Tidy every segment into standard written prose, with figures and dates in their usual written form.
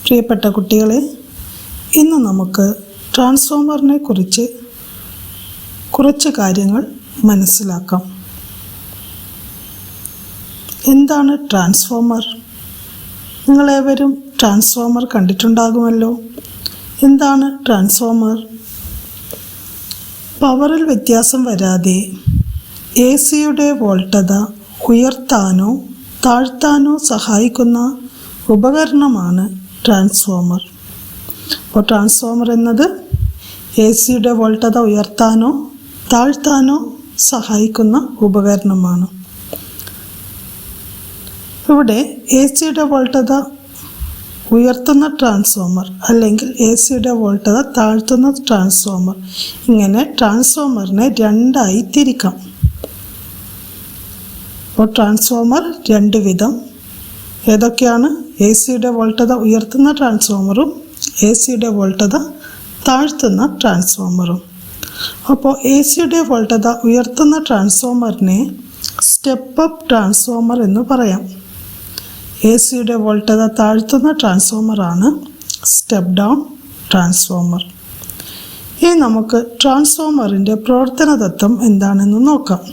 പ്രിയപ്പെട്ട കുട്ടികളെ, ഇന്ന് നമുക്ക് ട്രാൻസ്ഫോമറിനെ കുറിച്ച് കുറച്ച് കാര്യങ്ങൾ മനസ്സിലാക്കാം. എന്താണ് ട്രാൻസ്ഫോമർ? നിങ്ങളേവരും ട്രാൻസ്ഫോമർ കണ്ടിട്ടുണ്ടാകുമല്ലോ. എന്താണ് ട്രാൻസ്ഫോമർ? പവറിൽ വ്യത്യാസം വരാതെ AC-യുടെ വോൾട്ടത ഉയർത്താനോ താഴ്ത്താനോ സഹായിക്കുന്ന ഉപകരണമാണ് ട്രാൻസ്ഫോമർ. അപ്പോൾ ട്രാൻസ്ഫോമർ എന്നത് AC-യുടെ വോൾട്ടത ഉയർത്താനോ താഴ്ത്താനോ സഹായിക്കുന്ന ഉപകരണമാണ്. ഇവിടെ AC-യുടെ വോൾട്ടത ഉയർത്തുന്ന ട്രാൻസ്ഫോമർ അല്ലെങ്കിൽ AC-യുടെ വോൾട്ടത താഴ്ത്തുന്ന ട്രാൻസ്ഫോമർ, ഇങ്ങനെ ട്രാൻസ്ഫോമറിനെ രണ്ടായി തിരിക്കാം. അപ്പോൾ ട്രാൻസ്ഫോമർ രണ്ട് വിധം. ഏതൊക്കെയാണ്? AC-യുടെ വോൾട്ടത ഉയർത്തുന്ന ട്രാൻസ്ഫോമറും AC-യുടെ വോൾട്ടത താഴ്ത്തുന്ന ട്രാൻസ്ഫോമറും. അപ്പോൾ AC-യുടെ വോൾട്ടത ഉയർത്തുന്ന ട്രാൻസ്ഫോമറിനെ സ്റ്റെപ്പ് അപ്പ് ട്രാൻസ്ഫോമർ എന്ന് പറയാം. AC-യുടെ വോൾട്ടത താഴ്ത്തുന്ന ട്രാൻസ്ഫോമറാണ് സ്റ്റെപ്പ് ഡൗൺ ട്രാൻസ്ഫോമർ. ഇനി നമുക്ക് ട്രാൻസ്ഫോമറിൻ്റെ പ്രവർത്തന തത്വം എന്താണെന്ന് നോക്കാം.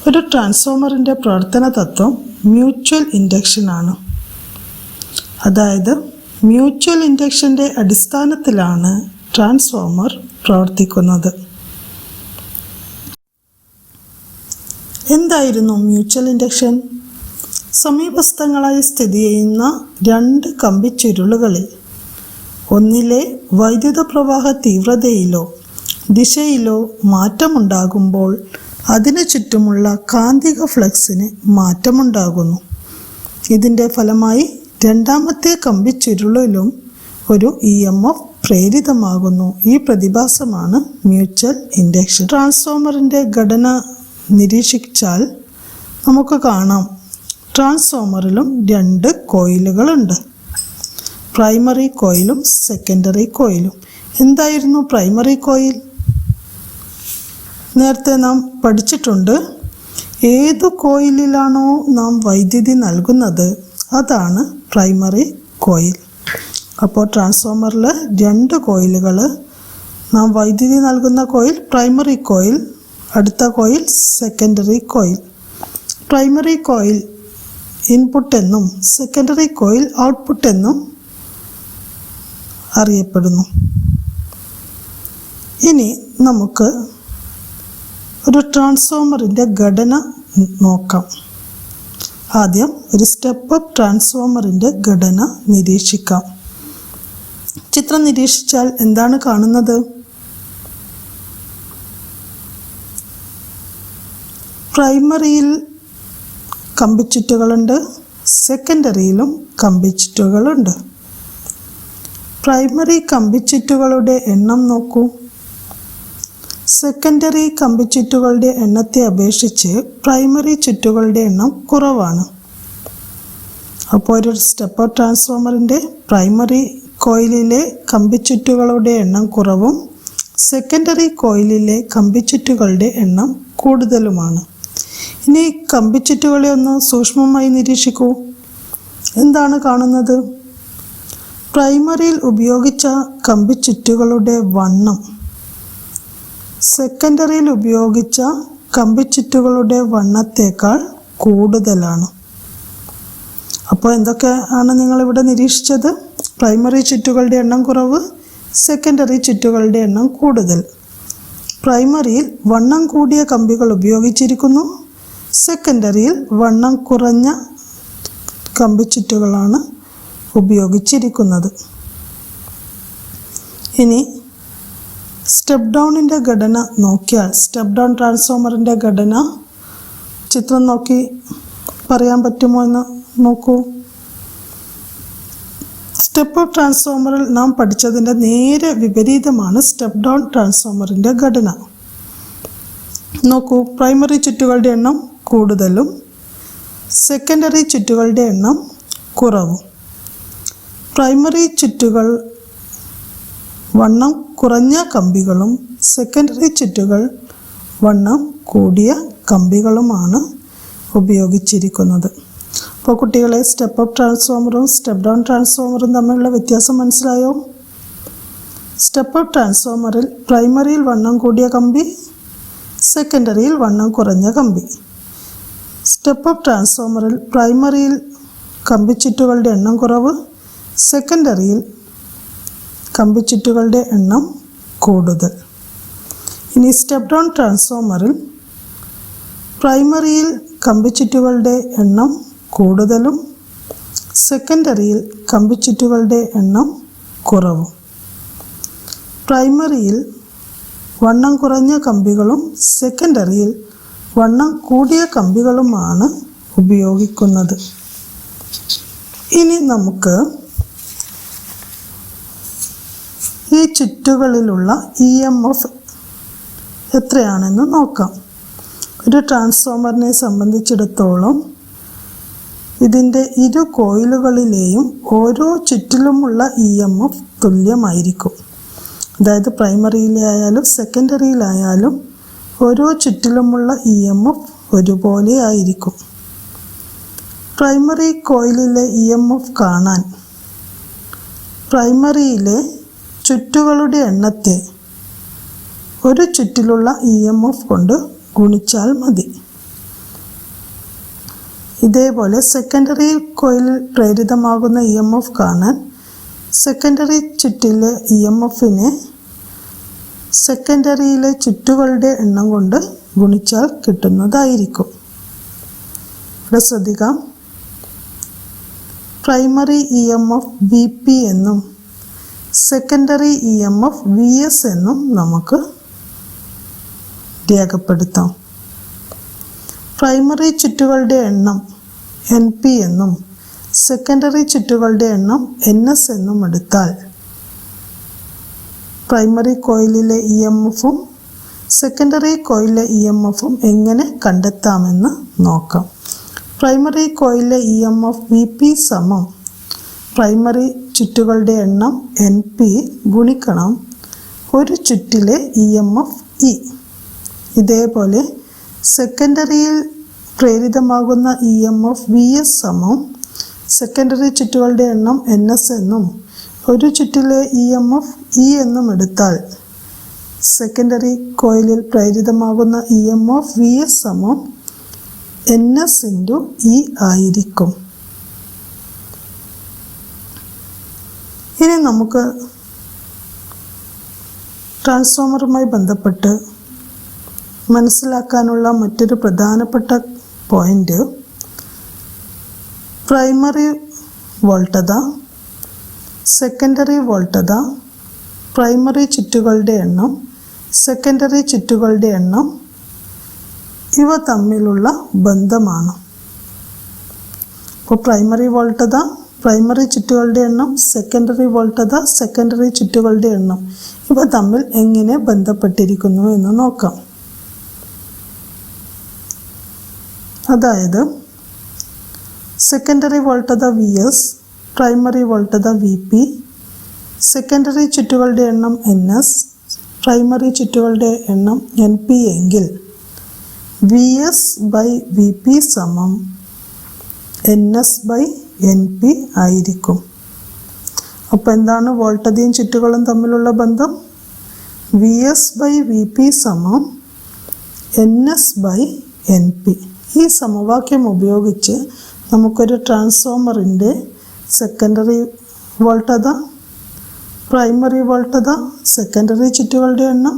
ഒരു ട്രാൻസ്ഫോമറിൻ്റെ പ്രവർത്തന തത്വം മ്യൂച്വൽ ഇൻഡക്ഷൻ ആണ്. അതായത് മ്യൂച്വൽ ഇൻഡക്ഷൻ്റെ അടിസ്ഥാനത്തിലാണ് ട്രാൻസ്ഫോമർ പ്രവർത്തിക്കുന്നത്. എന്തായിരുന്നു മ്യൂച്വൽ ഇൻഡക്ഷൻ? സമീപസ്ഥങ്ങളായി സ്ഥിതി ചെയ്യുന്ന രണ്ട് കമ്പിച്ചുരുളുകളിൽ ഒന്നിലെ വൈദ്യുത പ്രവാഹ തീവ്രതയിലോ ദിശയിലോ മാറ്റമുണ്ടാകുമ്പോൾ അതിനു ചുറ്റുമുള്ള കാന്തിക ഫ്ലക്സിന് മാറ്റമുണ്ടാകുന്നു. ഇതിൻ്റെ ഫലമായി രണ്ടാമത്തെ കമ്പിച്ചുരുളിലും ഒരു EMF പ്രേരിതമാകുന്നു. ഈ പ്രതിഭാസമാണ് മ്യൂച്വൽ ഇൻഡക്ഷൻ. ട്രാൻസ്ഫോമറിൻ്റെ ഘടന നിരീക്ഷിച്ചാൽ നമുക്ക് കാണാം, ട്രാൻസ്ഫോമറിലും രണ്ട് കോയിലുകളുണ്ട്. Primary കോയിലും secondary കോയിലും. എന്തായിരുന്നു പ്രൈമറി കോയിൽ? നേരത്തെ നാം പഠിച്ചിട്ടുണ്ട്, ഏതു കോയിലിലാണോ നാം വൈദ്യുതി നൽകുന്നത് അതാണ് പ്രൈമറി കോയിൽ. അപ്പോൾ ട്രാൻസ്ഫോമറിൽ രണ്ട് കോയിലുകൾ, നാം വൈദ്യുതി നൽകുന്ന കോയിൽ പ്രൈമറി കോയിൽ, അടുത്ത coil secondary coil. Primary coil input എന്നും സെക്കൻഡറി കോയിൽ ഔട്ട്പുട്ട് എന്നും അറിയപ്പെടുന്നു. ഇനി നമുക്ക് ഒരു ട്രാൻസ്ഫോമറിൻ്റെ ഘടന നോക്കാം. ആദ്യം ഒരു സ്റ്റെപ്പ് അപ്പ് ട്രാൻസ്ഫോമറിൻ്റെ ഘടന നിരീക്ഷിക്കാം. ചിത്രം നിരീക്ഷിച്ചാൽ എന്താണ് കാണുന്നത്? പ്രൈമറിയിൽ കമ്പിച്ചുറ്റുകളുണ്ട്, സെക്കൻഡറിയിലും കമ്പിച്ചുറ്റുകളുണ്ട്. പ്രൈമറി കമ്പിച്ചുറ്റുകളുടെ എണ്ണം നോക്കൂ. സെക്കൻഡറി കമ്പിച്ചുറ്റുകളുടെ എണ്ണത്തെ അപേക്ഷിച്ച് പ്രൈമറി ചുറ്റുകളുടെ എണ്ണം കുറവാണ്. അപ്പോൾ ഒരു സ്റ്റെപ്പ് അപ്പ് ട്രാൻസ്ഫോമറിൻ്റെ പ്രൈമറി കോയിലിലെ കമ്പിച്ചുറ്റുകളുടെ എണ്ണം കുറവും സെക്കൻഡറി കോയിലിലെ കമ്പിച്ചുറ്റുകളുടെ എണ്ണം കൂടുതലുമാണ്. ഇനി കമ്പിച്ചുറ്റുകളെ ഒന്ന് സൂക്ഷ്മമായി നിരീക്ഷിക്കൂ. എന്താണ് കാണുന്നത്? പ്രൈമറിയിൽ ഉപയോഗിച്ച കമ്പിച്ചുറ്റുകളുടെ വണ്ണം സെക്കൻഡറിയിൽ ഉപയോഗിച്ച കമ്പിച്ചുറ്റുകളുടെ വണ്ണത്തേക്കാൾ കൂടുതലാണ്. അപ്പോൾ എന്തൊക്കെയാണ് നിങ്ങളിവിടെ നിരീക്ഷിച്ചത്? പ്രൈമറി ചുറ്റുകളുടെ എണ്ണം കുറവ്, സെക്കൻഡറി ചുറ്റുകളുടെ എണ്ണം കൂടുതൽ. പ്രൈമറിയിൽ വണ്ണം കൂടിയ കമ്പികൾ ഉപയോഗിച്ചിരിക്കുന്നു, സെക്കൻഡറിയിൽ വണ്ണം കുറഞ്ഞ കമ്പിച്ചുറ്റുകളാണ് ഉപയോഗിച്ചിരിക്കുന്നത്. ഇനി സ്റ്റെപ്പ് ഡൗണിൻ്റെ ഘടന നോക്കിയാൽ, സ്റ്റെപ്പ് ഡൗൺ ട്രാൻസ്ഫോമറിൻ്റെ ഘടന ചിത്രം നോക്കി പറയാൻ പറ്റുമോ എന്ന് നോക്കൂ. സ്റ്റെപ്പ് അപ്പ് ട്രാൻസ്ഫോമറിൽ നാം പഠിച്ചതിൻ്റെ നേരെ വിപരീതമാണ് സ്റ്റെപ്പ് ഡൗൺ ട്രാൻസ്ഫോമറിൻ്റെ ഘടന. നോക്കൂ, പ്രൈമറി ചുറ്റുകളുടെ എണ്ണം കൂടുതലും സെക്കൻഡറി ചുറ്റുകളുടെ എണ്ണം കുറവും. പ്രൈമറി ചുറ്റുകൾ വണ്ണം കുറഞ്ഞ കമ്പികളും സെക്കൻഡറി ചുറ്റുകൾ വണ്ണം കൂടിയ കമ്പികളുമാണ് ഉപയോഗിച്ചിരിക്കുന്നത്. അപ്പോൾ കുട്ടികളെ സ്റ്റെപ്പ് അപ്പ് ട്രാൻസ്ഫോമറും സ്റ്റെപ്പ് ഡൗൺ ട്രാൻസ്ഫോമറും തമ്മിലുള്ള വ്യത്യാസം മനസ്സിലായോ? സ്റ്റെപ്പ് അപ്പ് ട്രാൻസ്ഫോമറിൽ പ്രൈമറിയിൽ വണ്ണം കൂടിയ കമ്പി, സെക്കൻഡറിയിൽ വണ്ണം കുറഞ്ഞ കമ്പി. സ്റ്റെപ്പ് അപ്പ് ട്രാൻസ്ഫോമറിൽ പ്രൈമറിയിൽ കമ്പിച്ചുറ്റുകളുടെ എണ്ണം കുറവ്, സെക്കൻഡറിയിൽ കമ്പിച്ചുറ്റുകളുടെ എണ്ണം കൂടുതൽ. ഇനി സ്റ്റെപ്പ് ഡൗൺ ട്രാൻസ്ഫോമറിൽ പ്രൈമറിയിൽ കമ്പിച്ചുറ്റുകളുടെ എണ്ണം കൂടുതലും സെക്കൻഡറിയിൽ കമ്പിച്ചുറ്റുകളുടെ എണ്ണം കുറവും. പ്രൈമറിയിൽ വണ്ണം കുറഞ്ഞ കമ്പികളും സെക്കൻഡറിയിൽ വണ്ണം കൂടിയ കമ്പികളുമാണ് ഉപയോഗിക്കുന്നത്. ഇനി നമുക്ക് ഈ ചുറ്റുകളിലുള്ള EMF എത്രയാണെന്ന് നോക്കാം. ഒരു ട്രാൻസ്ഫോമറിനെ സംബന്ധിച്ചിടത്തോളം ഇതിൻ്റെ ഇരു കോയിലുകളിലെയും ഓരോ ചുറ്റിലുമുള്ള EMF തുല്യമായിരിക്കും. അതായത് പ്രൈമറിയിലായാലും സെക്കൻഡറിയിലായാലും ഓരോ ചുറ്റിലുമുള്ള EMF ഒരുപോലെ ആയിരിക്കും. പ്രൈമറി കോയിലിലെ EMF കാണാൻ പ്രൈമറിയിലെ ചുറ്റുകളുടെ എണ്ണത്തെ ഒരു ചുറ്റിലുള്ള EMF കൊണ്ട് ഗുണിച്ചാൽ മതി. ഇതേപോലെ സെക്കൻഡറി കോയിലിൽ പ്രേരിതമാകുന്ന EMF കാണാൻ സെക്കൻഡറി ചുറ്റിലെ EMFനെ സെക്കൻഡറിയിലെ ചുറ്റുകളുടെ എണ്ണം കൊണ്ട് ഗുണിച്ചാൽ കിട്ടുന്നതായിരിക്കും. ഇവിടെ ശ്രദ്ധിക്കാം, പ്രൈമറി EMF VP എന്നും സെക്കൻഡറി EMF VS എന്നും നമുക്ക് രേഖപ്പെടുത്താം. പ്രൈമറി ചുറ്റുകളുടെ എണ്ണം NP എന്നും സെക്കൻഡറി ചുറ്റുകളുടെ എണ്ണം NS എന്നും എടുത്താൽ പ്രൈമറി കോയിലിലെ EMFും സെക്കൻഡറി കോയിലിലെ EMFും എങ്ങനെ കണ്ടെത്താമെന്ന് നോക്കാം. പ്രൈമറി കോയിലിലെ EMF VP സമം പ്രൈമറി ചുറ്റുകളുടെ എണ്ണം NP ഗുണിക്കണം ഒരു ചുറ്റിലെ EMF E. ഇതേപോലെ സെക്കൻഡറിയിൽ പ്രേരിതമാകുന്ന EMF VS സമം സെക്കൻഡറി ചുറ്റുകളുടെ എണ്ണം NS എന്നും ഒരു ചുറ്റിലെ EMF E എന്നും എടുത്താൽ സെക്കൻഡറി കോയിലിൽ പ്രേരിതമാകുന്ന EMF VS സമം NS × E ആയിരിക്കും. ഇനി നമുക്ക് ട്രാൻസ്ഫോമറുമായി ബന്ധപ്പെട്ട് മനസ്സിലാക്കാനുള്ള മറ്റൊരു പ്രധാനപ്പെട്ട പോയിന്റ് പ്രൈമറി വോൾട്ടത, സെക്കൻഡറി വോൾട്ടത, പ്രൈമറി ചുറ്റുകളുടെ എണ്ണം, സെക്കൻഡറി ചുറ്റുകളുടെ എണ്ണം ഇവ തമ്മിലുള്ള ബന്ധമാണ്. അപ്പോൾ പ്രൈമറി വോൾട്ടത, പ്രൈമറി ചുറ്റുകളുടെ എണ്ണം, സെക്കൻഡറി വോൾട്ടത, സെക്കൻഡറി ചുറ്റുകളുടെ എണ്ണം ഇവ തമ്മിൽ എങ്ങനെ ബന്ധപ്പെട്ടിരിക്കുന്നു എന്ന് നോക്കാം. അതായത് സെക്കൻഡറി വോൾട്ടത VS, പ്രൈമറി വോൾട്ടത VP, സെക്കൻഡറി ചുറ്റുകളുടെ എണ്ണം NS, പ്രൈമറി ചുറ്റുകളുടെ എണ്ണം NP എങ്കിൽ VS/VP സമം NS/NP ആയിരിക്കും. അപ്പോൾ എന്താണ് വോൾട്ടതയും ചുറ്റുകളും തമ്മിലുള്ള ബന്ധം? VS/VP സമം NS/NP. ഈ സമവാക്യം ഉപയോഗിച്ച് നമുക്കൊരു ട്രാൻസ്ഫോമറിൻ്റെ സെക്കൻഡറി വോൾട്ടത, പ്രൈമറി വോൾട്ടത, സെക്കൻഡറി ചുറ്റുകളുടെ എണ്ണം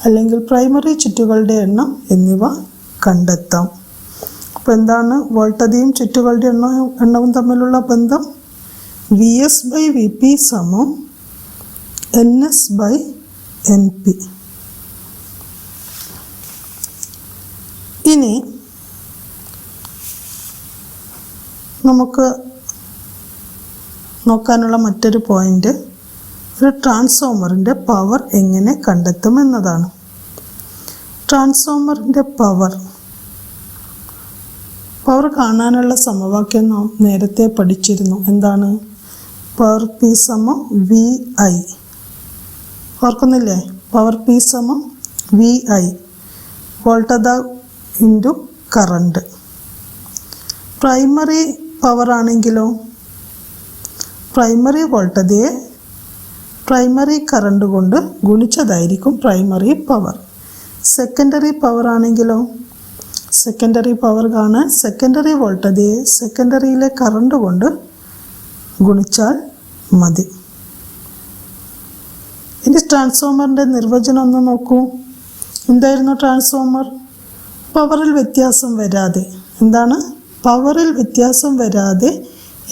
അല്ലെങ്കിൽ പ്രൈമറി ചുറ്റുകളുടെ എണ്ണം എന്നിവ കണ്ടെത്താം. അപ്പോൾ എന്താണ് വോൾട്ടതയും ചുറ്റുകളുടെ എണ്ണവും തമ്മിലുള്ള ബന്ധം? VS/VP സമം NS/NP. ഇനി നമുക്ക് നോക്കാനുള്ള മറ്റൊരു പോയിന്റ് ഒരു ട്രാൻസ്ഫോമറിൻ്റെ പവർ എങ്ങനെ കണ്ടെത്തും എന്നതാണ്. ട്രാൻസ്ഫോമറിൻ്റെ പവർ കാണാനുള്ള സമവാക്യം നാം നേരത്തെ പഠിച്ചിരുന്നു. എന്താണ്? പവർ P സമം VI. ഓർക്കുന്നില്ലേ? പവർ P സമം VI, വോൾട്ടത × കറണ്ട്. പ്രൈമറി പവർ ആണെങ്കിലോ പ്രൈമറി വോൾട്ടേജയെ പ്രൈമറി കറണ്ട് കൊണ്ട് ഗുണിച്ചതായിരിക്കും പ്രൈമറി പവർ. സെക്കൻഡറി പവർ ആണെങ്കിലോ സെക്കൻഡറി പവർ കാണാൻ സെക്കൻഡറി വോൾട്ടേജയെ സെക്കൻഡറിയിലെ കറണ്ട് കൊണ്ട് ഗുണിച്ചാൽ മതി. ഇനി ട്രാൻസ്ഫോമറിൻ്റെ നിർവചനം ഒന്ന് നോക്കൂ. എന്തായിരുന്നു ട്രാൻസ്ഫോമർ? പവറിൽ വ്യത്യാസം വരാതെ, എന്താണ് പവറിൽ വ്യത്യാസം വരാതെ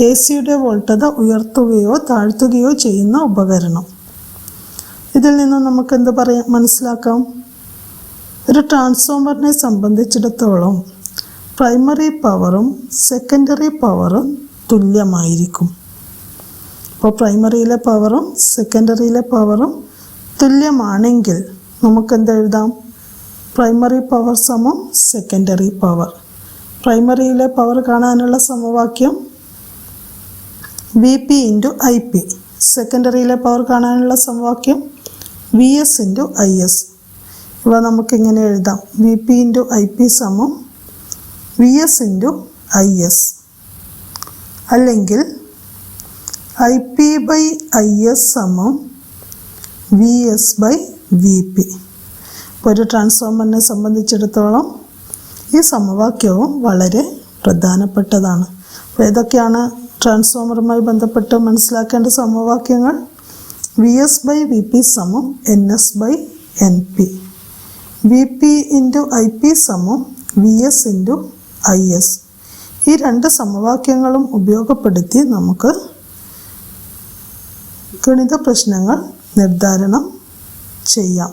AC-യുടെ വോൾട്ടേജ് ഉയർത്തുകയോ താഴ്ത്തുകയോ ചെയ്യുന്ന ഉപകരണം. ഇതിൽ നിന്ന് നമുക്ക് എന്ത് മനസ്സിലാക്കാം? ഒരു ട്രാൻസ്ഫോമറിനെ സംബന്ധിച്ചിടത്തോളം പ്രൈമറി പവറും സെക്കൻഡറി പവറും തുല്യമായിരിക്കും. അപ്പോൾ പ്രൈമറിയിലെ പവറും സെക്കൻഡറിയിലെ പവറും തുല്യമാണെങ്കിൽ നമുക്ക് എന്തെഴുതാം? പ്രൈമറി പവർ സമം സെക്കൻഡറി പവർ. പ്രൈമറിയിലെ പവർ കാണാനുള്ള സമവാക്യം VP × IP. സെക്കൻഡറിയിലെ പവർ കാണാനുള്ള സമവാക്യം VS × IS. ഇവ നമുക്കിങ്ങനെ എഴുതാം: VP × IP സമം VS × IS, അല്ലെങ്കിൽ IP/IS സമം VS/VP. ഒരു ട്രാൻസ്ഫോമറിനെ സംബന്ധിച്ചിടത്തോളം ഈ സമവാക്യവും വളരെ പ്രധാനപ്പെട്ടതാണ്. അപ്പോൾ ഏതൊക്കെയാണ് ട്രാൻസ്ഫോമറുമായി ബന്ധപ്പെട്ട് മനസ്സിലാക്കേണ്ട സമവാക്യങ്ങൾ? VS/VP സമം NS/NP. VP × IP സമം VS × IS. ഈ രണ്ട് സമവാക്യങ്ങളും ഉപയോഗപ്പെടുത്തി നമുക്ക് ഗണിത പ്രശ്നങ്ങൾ നിർദ്ധാരണം ചെയ്യാം.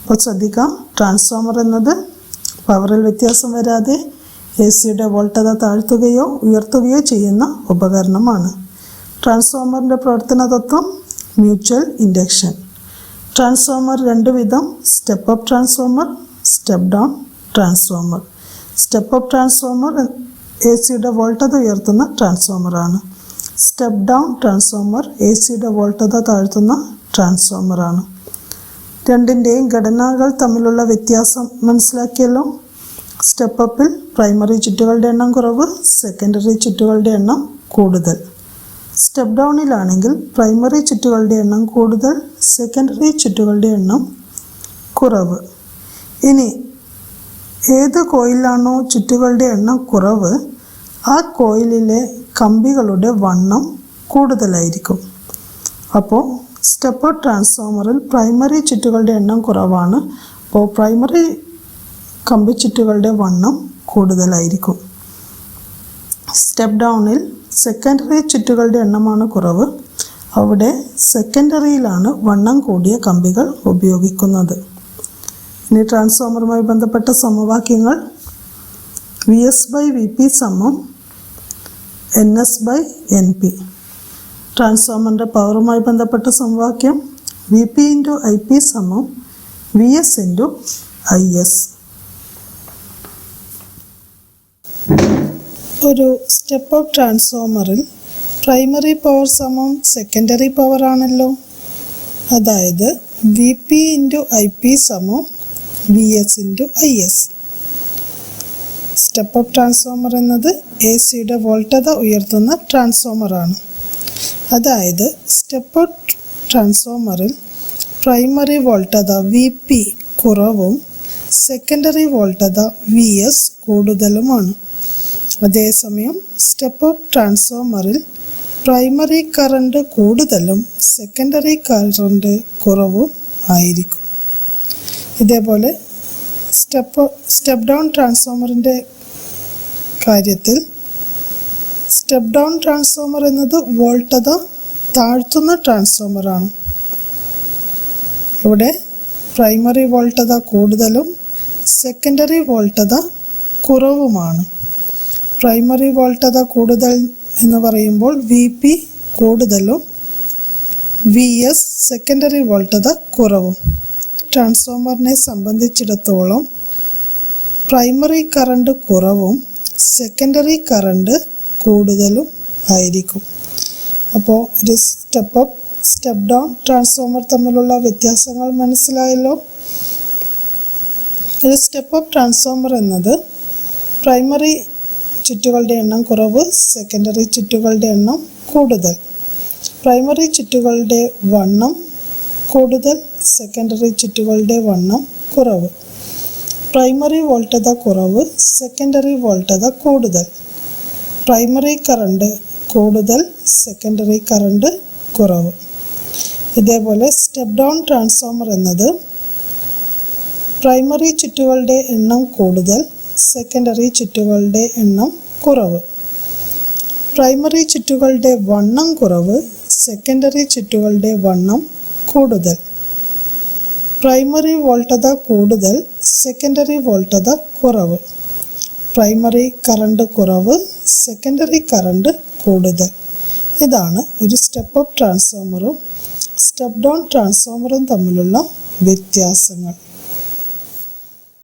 അപ്പോൾ ശ്രദ്ധിക്കാം, ട്രാൻസ്ഫോമർ എന്നത് പവറിൽ വ്യത്യാസം വരാതെ AC-യുടെ വോൾട്ടേജ് താഴ്ത്തുകയോ ഉയർത്തുകയോ ചെയ്യുന്ന ഉപകരണമാണ്. ട്രാൻസ്ഫോമറിൻ്റെ പ്രവർത്തന തത്വം മ്യൂച്വൽ ഇൻഡക്ഷൻ. ട്രാൻസ്ഫോമർ രണ്ട് വിധം: step up transformer, step down transformer. Step up transformer AC-യുടെ വോൾട്ടേജ് ഉയർത്തുന്ന ട്രാൻസ്ഫോമറാണ്. സ്റ്റെപ്പ് ഡൗൺ ട്രാൻസ്ഫോമർ AC-യുടെ വോൾട്ടേജ് താഴ്ത്തുന്ന ട്രാൻസ്ഫോമറാണ്. രണ്ടിൻ്റെയും ഘടനകൾ തമ്മിലുള്ള വ്യത്യാസം മനസ്സിലാക്കിയല്ലോ. സ്റ്റെപ്പ് അപ്പിൽ പ്രൈമറി ചുറ്റുകളുടെ എണ്ണം കുറവ്, സെക്കൻഡറി ചുറ്റുകളുടെ എണ്ണം കൂടുതൽ. സ്റ്റെപ്പ് ഡൗണിലാണെങ്കിൽ പ്രൈമറി ചുറ്റുകളുടെ എണ്ണം കൂടുതൽ, സെക്കൻഡറി ചുറ്റുകളുടെ എണ്ണം കുറവ്. ഇനി ഏത് കോയിലാണോ ചുറ്റുകളുടെ എണ്ണം കുറവ്, ആ കോയിലിലെ കമ്പികളുടെ വണ്ണം കൂടുതലായിരിക്കും. അപ്പോൾ സ്റ്റെപ്പ് അപ്പ് ട്രാൻസ്ഫോമറിൽ പ്രൈമറി ചുറ്റുകളുടെ എണ്ണം കുറവാണ്. അപ്പോൾ പ്രൈമറി കമ്പി ചുറ്റുകളുടെ വണ്ണം കൂടുതലായിരിക്കും. സ്റ്റെപ്പ് ഡൗണിൽ സെക്കൻഡറി ചുറ്റുകളുടെ എണ്ണമാണ് കുറവ്. അവിടെ സെക്കൻഡറിയിലാണ് വണ്ണം കൂടിയ കമ്പികൾ ഉപയോഗിക്കുന്നത്. ഇനി ട്രാൻസ്ഫോമറുമായി ബന്ധപ്പെട്ട സമവാക്യങ്ങൾ: VS/VP സമം NS/NP. ട്രാൻസ്ഫോമറിൻ്റെ പവറുമായി ബന്ധപ്പെട്ട സമവാക്യം VP × IP സമം VS × IS. ഒരു സ്റ്റെപ്പ് അപ്പ് ട്രാൻസ്ഫോമറിൽ പ്രൈമറി പവർ സമം സെക്കൻഡറി പവർ ആണല്ലോ. അതായത് VP × IP സമം VS × IS. Step up transformer എന്നത് AC-യുടെ വോൾട്ടേജ് ഉയർത്തുന്ന ട്രാൻസ്ഫോമറാണ്. അതായത് സ്റ്റെപ്പ് അപ്പ് ട്രാൻസ്ഫോമറിൽ പ്രൈമറി വോൾട്ടേജ് VP കുറവും സെക്കൻഡറി വോൾട്ടേജ് VS കൂടുതലുമാണ്. അതേസമയം സ്റ്റെപ്പ് അപ്പ് ട്രാൻസ്ഫോമറിൽ പ്രൈമറി കറണ്ട് കൂടുതലും സെക്കൻഡറി കറണ്ട് കുറവും ആയിരിക്കും. ഇതേപോലെ സ്റ്റെപ്പ് ഡൗൺ ട്രാൻസ്ഫോമറിൻ്റെ കാര്യത്തിൽ സ്റ്റെപ്പ് ഡൗൺ ട്രാൻസ്ഫോമർ എന്നത് വോൾട്ടേജ് താഴ്ത്തുന്ന ട്രാൻസ്ഫോമറാണ്. ഇവിടെ പ്രൈമറി വോൾട്ടേജ് കൂടുതലും സെക്കൻഡറി വോൾട്ടേജ് കുറവുമാണ്. പ്രൈമറി വോൾട്ടേജ് കൂടുതൽ എന്ന് പറയുമ്പോൾ VP കൂടുതലും VS സെക്കൻഡറി വോൾട്ടേജ് കുറവും. ട്രാൻസ്ഫോമറിനെ സംബന്ധിച്ചിടത്തോളം പ്രൈമറി കറണ്ട് കുറവും സെക്കൻഡറി കറണ്ട് കൂടുതലും ആയിരിക്കും. അപ്പോൾ ഒരു step up step down transformer തമ്മിലുള്ള വ്യത്യാസങ്ങൾ മനസ്സിലായല്ലോ. ഒരു സ്റ്റെപ്പ് അപ്പ് ട്രാൻസ്ഫോമർ എന്നത് പ്രൈമറി ചുറ്റുകളുടെ എണ്ണം കുറവ്, സെക്കൻഡറി ചുറ്റുകളുടെ എണ്ണം കൂടുതൽ. പ്രൈമറി ചുറ്റുകളുടെ വണ്ണം കൂടുതൽ, സെക്കൻഡറി ചുറ്റുകളുടെ വണ്ണം കുറവ്. പ്രൈമറി വോൾട്ടത കുറവ്, സെക്കൻഡറി വോൾട്ടത കൂടുതൽ. പ്രൈമറി കറണ്ട് കൂടുതൽ, സെക്കൻഡറി കറണ്ട് കുറവ്. ഇതേപോലെ സ്റ്റെപ്പ് ഡൗൺ ട്രാൻസ്ഫോമർ എന്നത് പ്രൈമറി ചുറ്റുകളുടെ എണ്ണം കൂടുതൽ, സെക്കൻഡറി ചുറ്റുകളുടെ എണ്ണം കുറവ്. പ്രൈമറി ചുറ്റുകളുടെ വണ്ണം കുറവ്, സെക്കൻഡറി ചുറ്റുകളുടെ വണ്ണം കൂടുതൽ. പ്രൈമറി വോൾട്ടത കൂടുതൽ, സെക്കൻഡറി വോൾട്ടത കുറവ്. പ്രൈമറി കറണ്ട് കുറവ്, സെക്കൻഡറി കറണ്ട് കൂടുതൽ. ഇതാണ് ഒരു സ്റ്റെപ്പ് അപ്പ് ട്രാൻസ്ഫോമറും സ്റ്റെപ്പ് ഡൗൺ ട്രാൻസ്ഫോമറും തമ്മിലുള്ള വ്യത്യാസങ്ങൾ.